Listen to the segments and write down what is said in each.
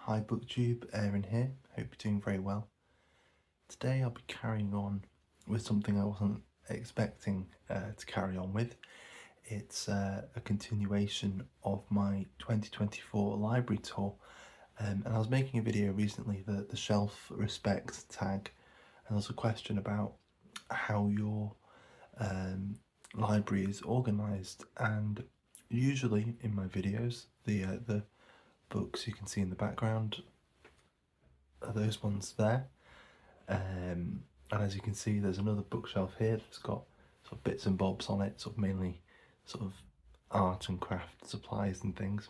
Hi Booktube, Aaron here, hope you're doing very well. Today I'll be carrying on with something I wasn't expecting to carry on with. It's a continuation of my 2024 library tour, and I was making a video recently, the shelf respect tag, and there's a question about how your library is organised, and usually in my videos the books you can see in the background are those ones there, and as you can see there's another bookshelf here that's got sort of bits and bobs on it, sort of mainly sort of art and craft supplies and things,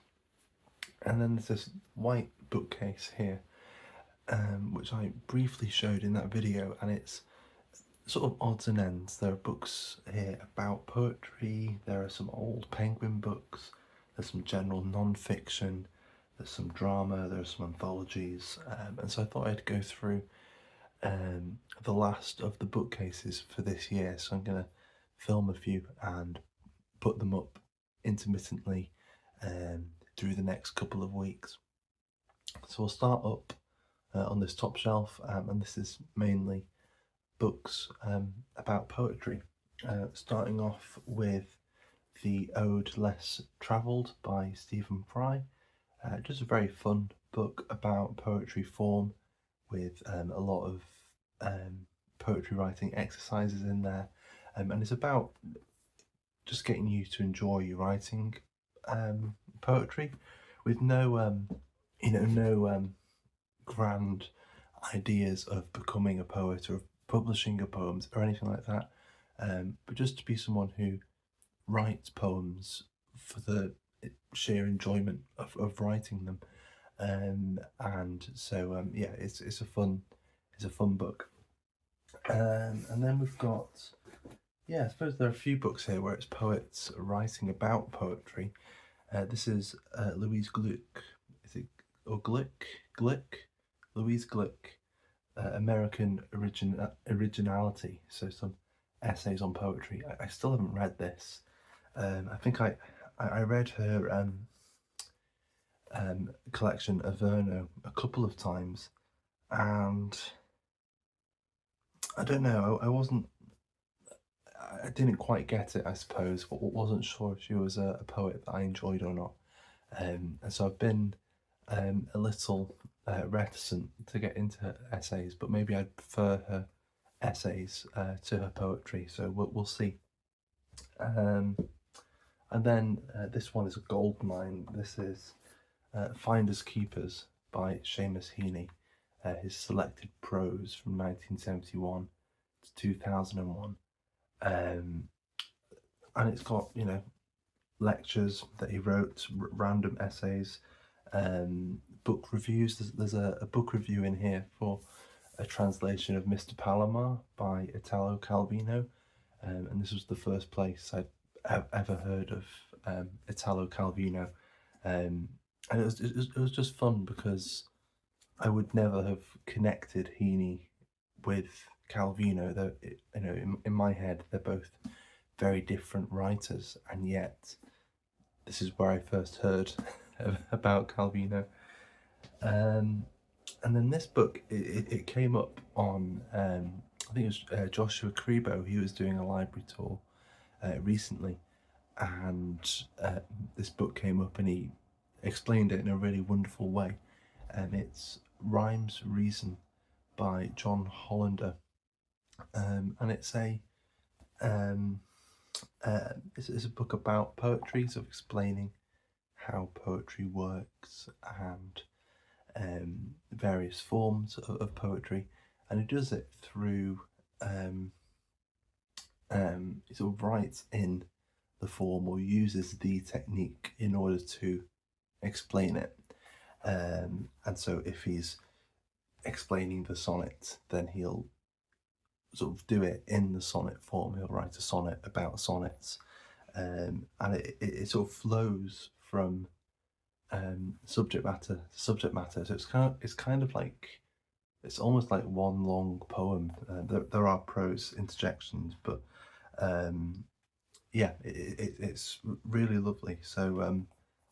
and then there's this white bookcase here, which I briefly showed in that video, and it's sort of odds and ends. There are books here about poetry, there are some old Penguin books, there's some general non-fiction, there's some drama, there are some anthologies, and so I thought I'd go through the last of the bookcases for this year. So I'm going to film a few and put them up intermittently through the next couple of weeks. So we'll start up on this top shelf, and this is mainly books about poetry, starting off with the Ode Less Travelled by Stephen Fry. Just a very fun book about poetry form, with a lot of poetry writing exercises in there, and it's about just getting you to enjoy writing poetry with no grand ideas of becoming a poet or of publishing your poems or anything like that, but just to be someone who writes poems for the sheer enjoyment of writing them, and so yeah, it's a fun book, and then we've got, yeah, I suppose there are a few books here where it's poets writing about poetry. This is Louise Gluck, is it, or Glick, Louise Gluck, American Originality, so some essays on poetry. I still haven't read this. I think I read her collection Averno a couple of times, and I don't know, I didn't quite get it, I suppose. Wasn't sure if she was a poet that I enjoyed or not, and so I've been a little reticent to get into her essays, but maybe I'd prefer her essays to her poetry, so we'll see. And then this one is a gold mine. This is Finders Keepers by Seamus Heaney, his selected prose from 1971 to 2001. And it's got, lectures that he wrote, random essays, book reviews. There's a book review in here for a translation of Mr. Palomar by Italo Calvino, and this was the first place I'd ever heard of Italo Calvino, and it was just fun because I would never have connected Heaney with Calvino, though in my head they're both very different writers, and yet this is where I first heard about Calvino. And then this book, it came up on, I think it was Joshua Kribo. He was doing a library tour recently, and this book came up and he explained it in a really wonderful way. And it's Rhyme's Reason by John Hollander, and it's it's a book about poetry, so explaining how poetry works and various forms of poetry, and it does it through it sort of writes in the form or uses the technique in order to explain it, and so if he's explaining the sonnet, then he'll sort of do it in the sonnet form. He'll write a sonnet about sonnets, and it sort of flows from subject matter to subject matter. So it's kind of like, it's almost like one long poem. There are prose interjections, but yeah, it's really lovely. So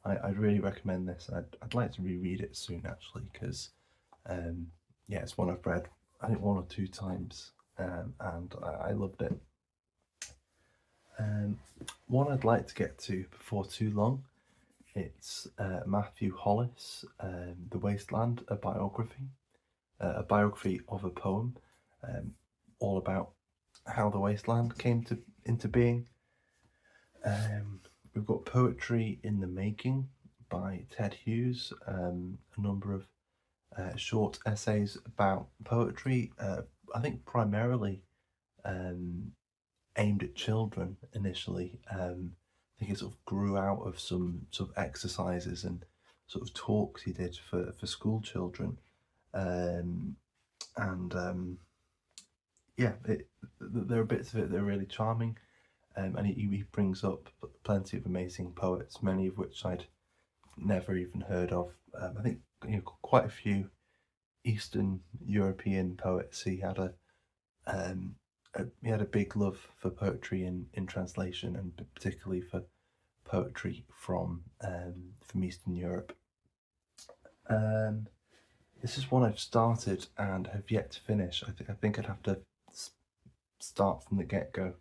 I'd really recommend this. I'd like to reread it soon actually, because yeah, it's one I've read I think 1 or 2 times, and I loved it. One I'd like to get to before too long. It's Matthew Hollis, The Wasteland, a biography of a poem, all about how the wasteland came into being. We've got Poetry in the Making by Ted Hughes, a number of short essays about poetry, I think primarily aimed at children initially. I think it sort of grew out of some sort of exercises and sort of talks he did for school children. And yeah, there are bits of it that are really charming, and he brings up plenty of amazing poets, many of which I'd never even heard of. I think quite a few Eastern European poets. Um, he had a big love for poetry in translation, and particularly for poetry from Eastern Europe. This is one I've started and have yet to finish. I think I'd have to start from the get-go.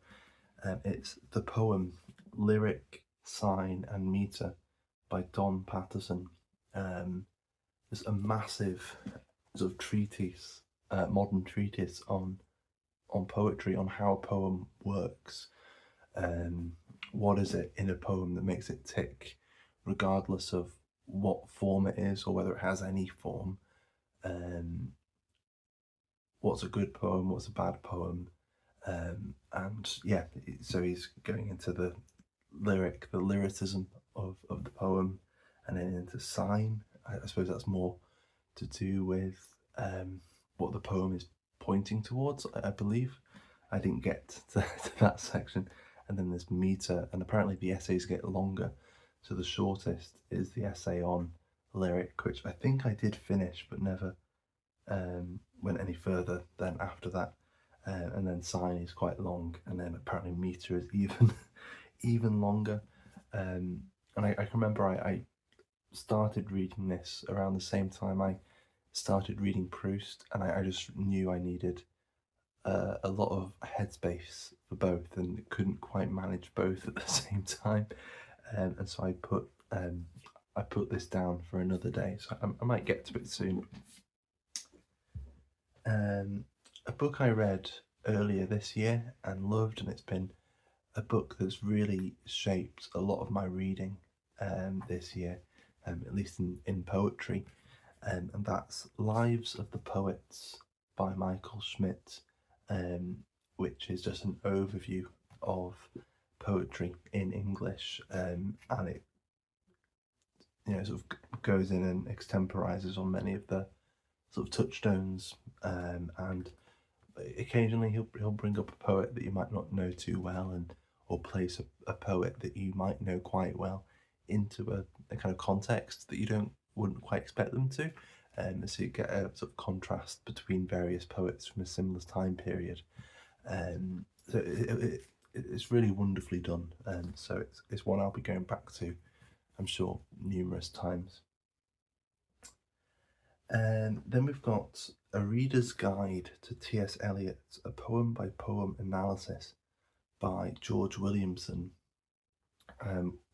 It's the poem Lyric, Sign and Meter by Don Patterson. There's a massive sort of treatise, modern treatise on poetry, on how a poem works. What is it in a poem that makes it tick, regardless of what form it is or whether it has any form. What's a good poem, what's a bad poem, and yeah, so he's going into the lyricism of the poem, and then into sign. I suppose that's more to do with what the poem is pointing towards, I believe. I didn't get to that section. And then there's meter, and apparently the essays get longer. So the shortest is the essay on lyric, which I think I did finish, but never went any further then after that. And then sign is quite long, and then apparently meter is even longer. And I can remember I started reading this around the same time I started reading Proust, and I just knew I needed a lot of headspace for both, and couldn't quite manage both at the same time. And so I put this down for another day, so I might get to it soon. A book I read earlier this year and loved, and it's been a book that's really shaped a lot of my reading this year, at least in poetry, and that's Lives of the Poets by Michael Schmidt, which is just an overview of poetry in English, and it sort of goes in and extemporizes on many of the sort of touchstones, and occasionally he'll bring up a poet that you might not know too well, or place a poet that you might know quite well into a kind of context that you wouldn't quite expect them to, so you get a sort of contrast between various poets from a similar time period. So it's really wonderfully done, so it's one I'll be going back to, I'm sure, numerous times. Then we've got A Reader's Guide to T.S. Eliot, a poem-by-poem analysis by George Williamson.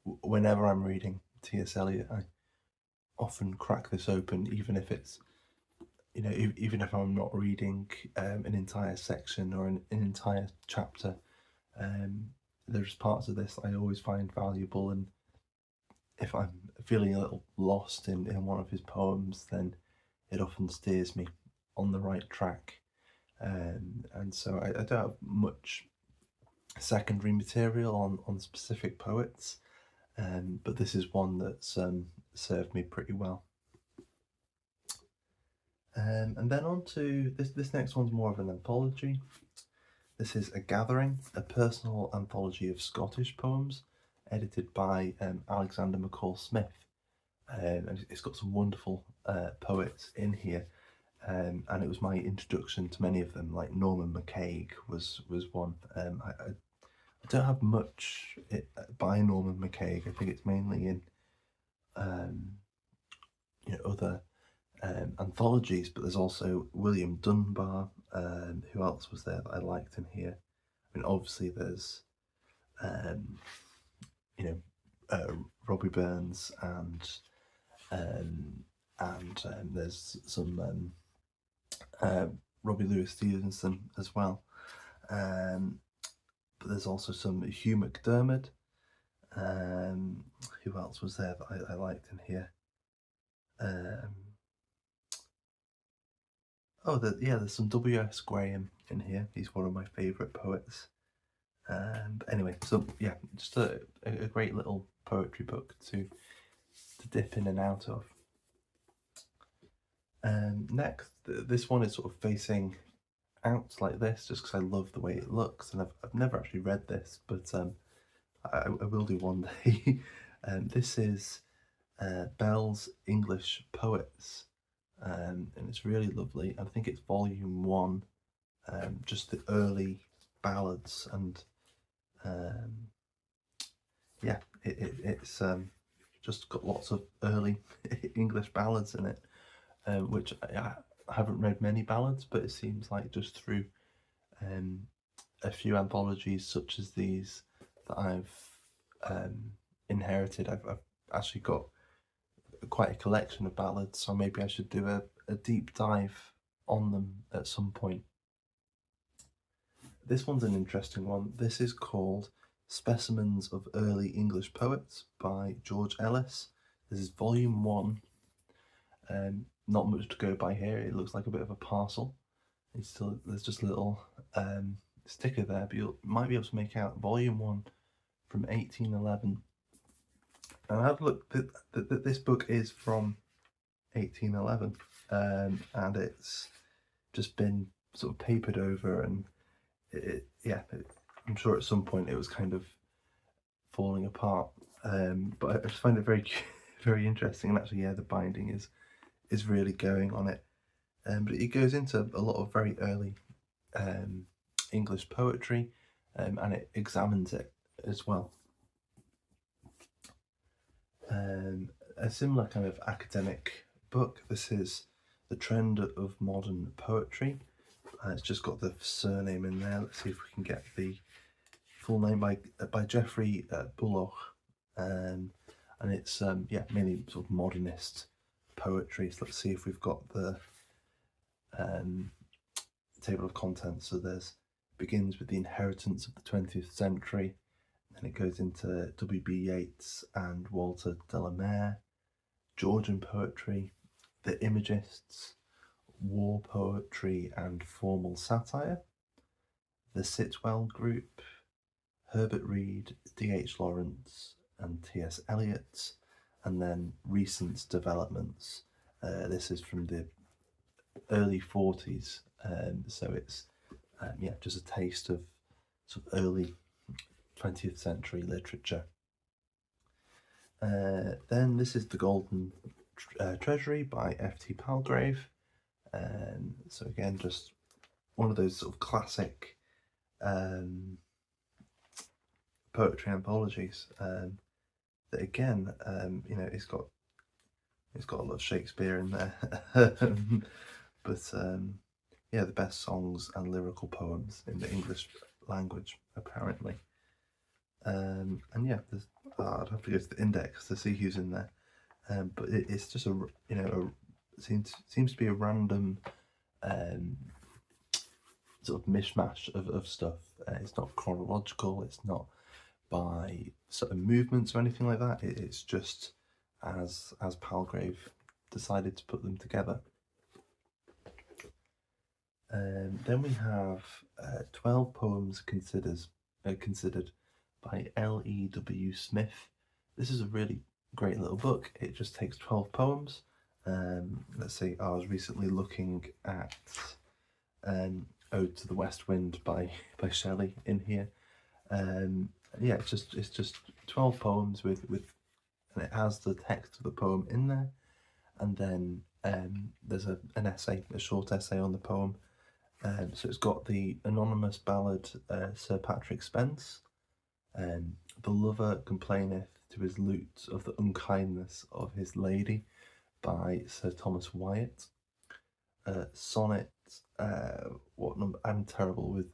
Whenever I'm reading T.S. Eliot, I often crack this open, even if it's, even if I'm not reading an entire section or an entire chapter. There's parts of this I always find valuable, and if I'm feeling a little lost in one of his poems, then it often steers me on the right track. And so I don't have much secondary material on specific poets, but this is one that's served me pretty well. And then on to this next one's more of an anthology. This is A Gathering, a personal anthology of Scottish poems, edited by Alexander McCall Smith. And it's got some wonderful poets in here, and it was my introduction to many of them, like Norman McCaig was one. I don't have much by Norman McCaig. I think it's mainly in other anthologies, but there's also William Dunbar. Who else was there that I liked in here? I mean, obviously there's um, you know Robbie Burns there's some Robbie Louis Stevenson as well. But there's also some Hugh McDermott. Who else was there that I liked in here? There's some W.S. Graham in here. He's one of my favourite poets. Anyway, so yeah, just a great little poetry book to dip in and out of. Next, this one is sort of facing out like this, just because I love the way it looks, and I've never actually read this, but I will do one day. This is Bell's English Poets, and it's really lovely. I think it's volume 1, just the early ballads, and it's just got lots of early English ballads in it, which I haven't read many ballads, but it seems like just through a few anthologies such as these that I've inherited, I've actually got quite a collection of ballads, so maybe I should do a deep dive on them at some point. This one's an interesting one. This is called Specimens of Early English Poets by George Ellis. This is volume 1. Not much to go by here. It looks like a bit of a parcel. There's just a little sticker there, but you might be able to make out volume 1 from 1811. And I've looked that this book is from 1811, and it's just been sort of papered over, and I'm sure at some point it was kind of falling apart. But I just find it very very interesting, and actually, the binding is really going on it. But it goes into a lot of very early English poetry, and it examines it as well. A similar kind of academic book. This is The Trend of Modern Poetry. It's just got the surname in there. Let's see if we can get the full name by Geoffrey Bullock, and it's mainly sort of modernist poetry. So let's see if we've got the table of contents. So begins with the inheritance of the 20th century, and it goes into W.B. Yeats and Walter Delamere, Georgian poetry, the Imagists, war poetry and formal satire, the Sitwell Group, Herbert Reed, D.H. Lawrence and T.S. Eliot, and then recent developments. This is from the early 40s, so it's just a taste of sort of early 20th century literature. Then this is The Golden Treasury by F.T. Palgrave. So again, just one of those sort of classic poetry anthologies that again, it's got a lot of Shakespeare in there, but the best songs and lyrical poems in the English language apparently. I'd have to go to the index to see who's in there, but it's just seems to be a random sort of mishmash of stuff. It's not chronological. It's not by sort of movements or anything like that. It's just as Palgrave decided to put them together. Then we have 12 poems considered by L.E.W. Smith. This is a really great little book. It just takes 12 poems. Let's see, I was recently looking at Ode to the West Wind by Shelley in here. It's just 12 poems with and it has the text of the poem in there, and then there's an essay, a short essay on the poem. So it's got the anonymous ballad Sir Patrick Spence, the lover complaineth to his lute of the unkindness of his lady by Sir Thomas Wyatt. Sonnet, what number? I'm terrible with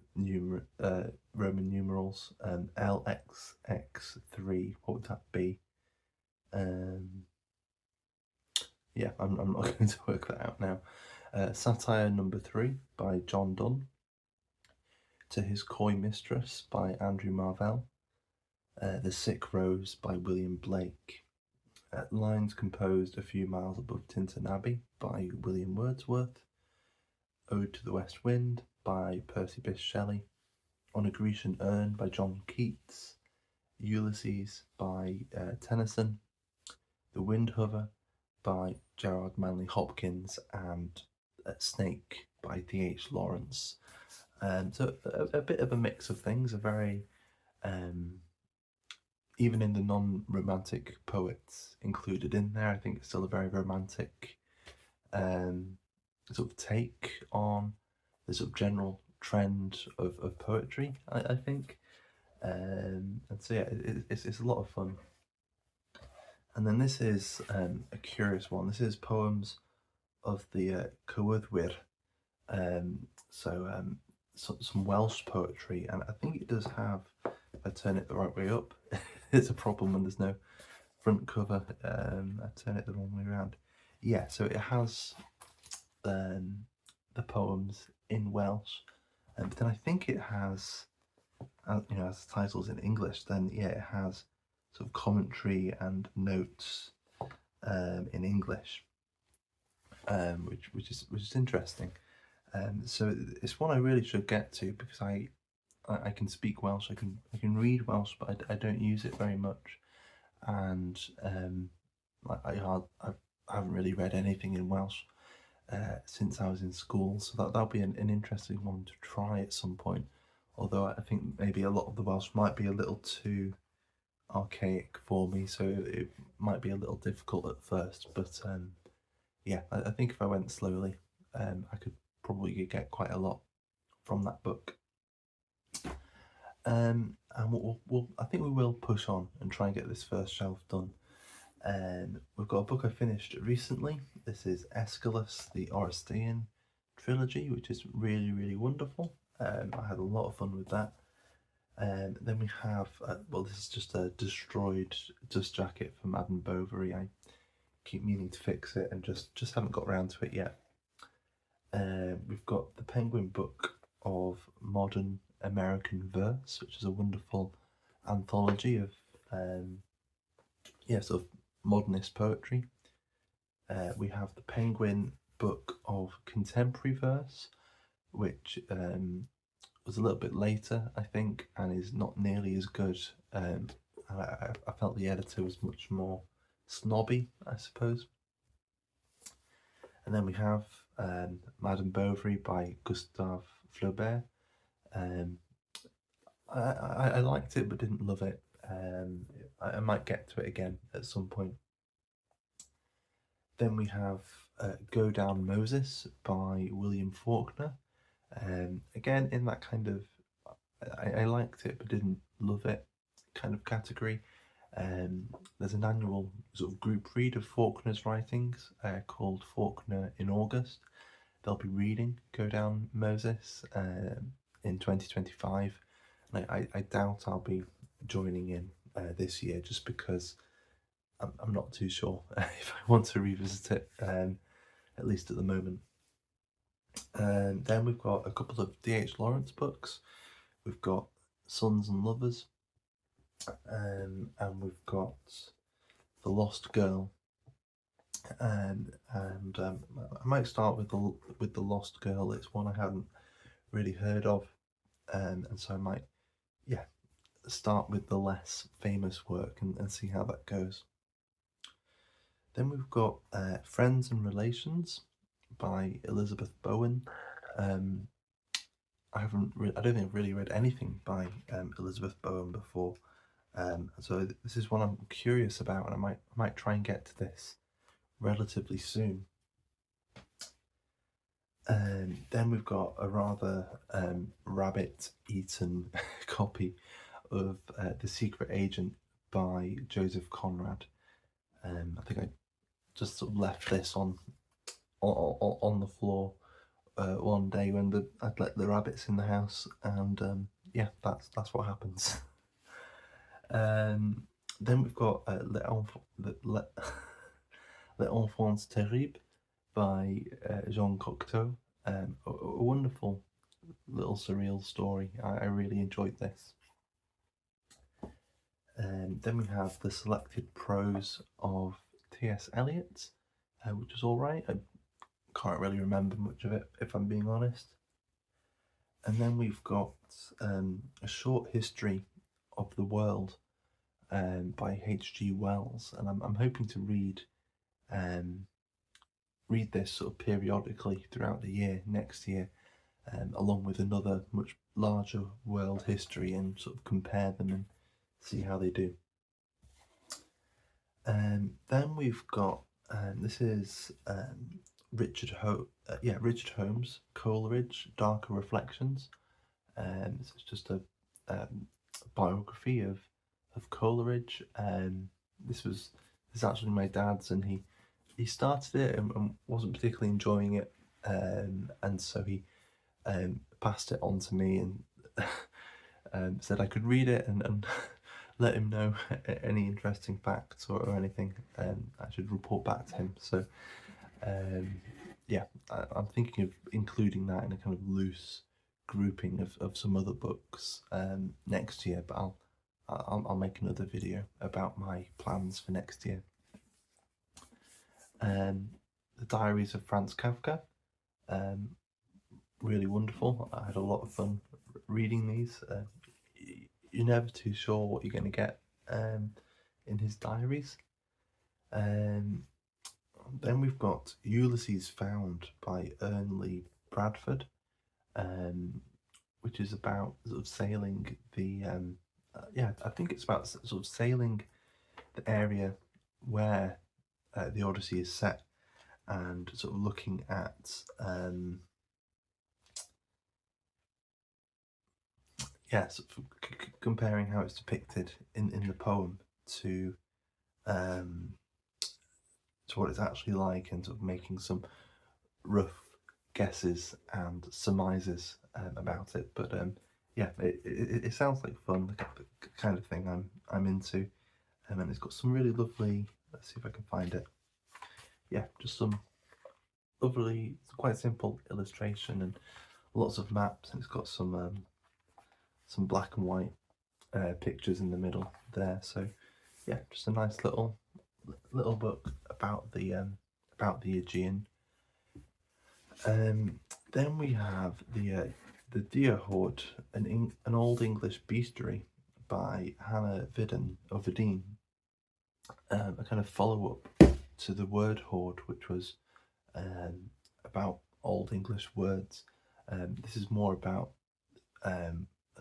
Roman numerals. LXX3, what would that be? Yeah, I'm not going to work that out now. Satire number 3 by John Donne. To His Coy Mistress by Andrew Marvell. The Sick Rose by William Blake. Lines Composed a Few Miles Above Tintern Abbey by William Wordsworth. Ode to the West Wind by Percy Bysshe Shelley. On a Grecian Urn by John Keats. Ulysses by Tennyson. The Windhover by Gerard Manley Hopkins, and Snake by D.H. Lawrence. So a bit of a mix of things, a very, even in the non-romantic poets included in there, I think it's still a very romantic sort of take on the sort of general trend of poetry, I think. And so yeah, it's a lot of fun. And then this is a curious one. This is poems of the Cywyddwyr, some Welsh poetry, and I think it does have, if I turn it the right way up, it's a problem when there's no front cover. I turn it the wrong way around. Yeah, so it has the poems in Welsh, but then I think it has, as the title's in English, then yeah, it has sort of commentary and notes in English, which is interesting. So it's one I really should get to, because I can speak Welsh, I can read Welsh, but I don't use it very much, and I haven't really read anything in Welsh since I was in school, so that'll be an interesting one to try at some point. Although I think maybe a lot of the Welsh might be a little too archaic for me, so it might be a little difficult at first, but yeah, I think if I went slowly, I could probably get quite a lot from that book. And I think we will push on and try and get this first shelf done. We've got a book I finished recently. This is Aeschylus, the Orestean trilogy, which is really, really wonderful. I had a lot of fun with that. Then we have, well, this is just a destroyed dust jacket for Madame Bovary. I keep meaning to fix it and just haven't got around to it yet. We've got the Penguin book of modern American verse, which is a wonderful anthology of sort of modernist poetry. We have the Penguin book of contemporary verse, which was a little bit later, I think, and is not nearly as good. I felt the editor was much more snobby, I suppose. And then we have Madame Bovary by Gustave Flaubert. I liked it but didn't love it. I might get to it again at some point. Then we have Go Down Moses by William Faulkner. Again, in that kind of, I liked it but didn't love it kind of category. There's an annual sort of group read of Faulkner's writings called Faulkner in August. They'll be reading Go Down Moses in 2025. And I doubt I'll be joining in this year, just because I'm not too sure if I want to revisit it, at least at the moment. And then we've got a couple of D.H. Lawrence books. We've got Sons and Lovers, and we've got The Lost Girl. And I might start with the Lost Girl. It's one I hadn't really heard of, and so I might start with the less famous work and see how that goes. Then we've got Friends and Relations by Elizabeth Bowen. I don't think I've really read anything by Elizabeth Bowen before, so this is one I'm curious about, and I might try and get to this relatively soon. Then we've got a rather rabbit-eaten copy of The Secret Agent by Joseph Conrad. I think I just sort of left this on the floor one day when I'd let the rabbits in the house, and yeah, that's what happens. Then we've got Les Enfants Terribles by Jean Cocteau. A wonderful little surreal story. I really enjoyed this. Then we have the selected prose of T.S. Eliot, which is alright. I can't really remember much of it, if I'm being honest. And then we've got a short history of the world by H.G. Wells, and I'm hoping to read this sort of periodically throughout the year, next year, along with another much larger world history, and sort of compare them and see how they do. Then we've got this is Richard Holmes, Coleridge, Darker Reflections. This is just a biography of Coleridge. This is actually my dad's, and he started it and wasn't particularly enjoying it, and so he passed it on to me and said I could read it and let him know any interesting facts or anything, I should report back to him. So yeah, I'm thinking of including that in a kind of loose grouping of some other books next year, but I'll make another video about my plans for next year. The Diaries of Franz Kafka, really wonderful. I had a lot of fun reading these. You're never too sure what you're going to get in his diaries. Then we've got Ulysses Found by Lee Bradford, which is about sort of sailing the I think it's about sort of sailing the area where the Odyssey is set, and sort of looking at sort of comparing how it's depicted in the poem to what it's actually like, and sort of making some rough guesses and surmises about it. But yeah, it sounds like fun, the kind of thing I'm into, and it's got some really lovely. Let's see if I can find it. Yeah, just some lovely, quite simple illustration and lots of maps, and it's got some black and white pictures in the middle there. So yeah, just a nice little book about the Aegean. Then we have the Deer Hoard, an old English bestiary by Hannah Vidin, a kind of follow up to the Word Hoard, which was about old English words. This is more about I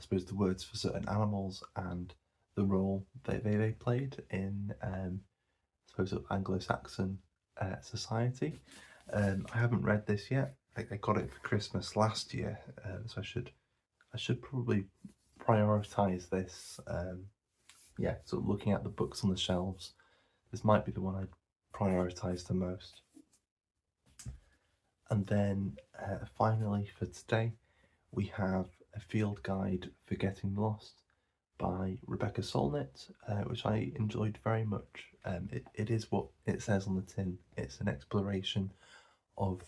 suppose the words for certain animals and the role they played in I suppose of Anglo-Saxon society. I haven't read this yet. I got it for Christmas last year, so I should probably prioritize this. Yeah, sort of looking at the books on the shelves, this might be the one I prioritize the most. And then finally for today, we have A Field Guide for Getting Lost by Rebecca Solnit, which I enjoyed very much. It is what it says on the tin. It's an exploration of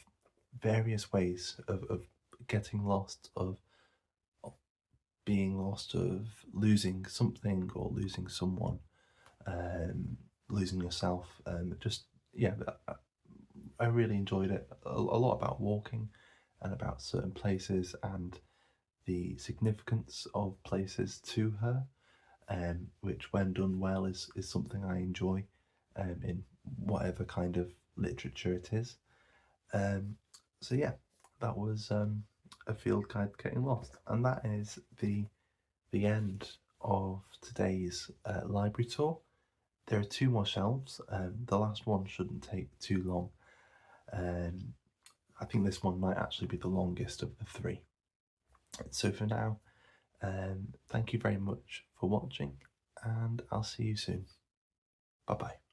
various ways of getting lost, of being lost, of losing something or losing someone, losing yourself. Just, yeah, I really enjoyed it. A lot about walking and about certain places and the significance of places to her, which when done well is something I enjoy in whatever kind of literature it is. So yeah, that was A Field Guide Getting Lost, and that is the end of today's library tour. There are 2 more shelves. The last one shouldn't take too long. I think this one might actually be the longest of the 3. So for now, thank you very much for watching, and I'll see you soon. Bye bye.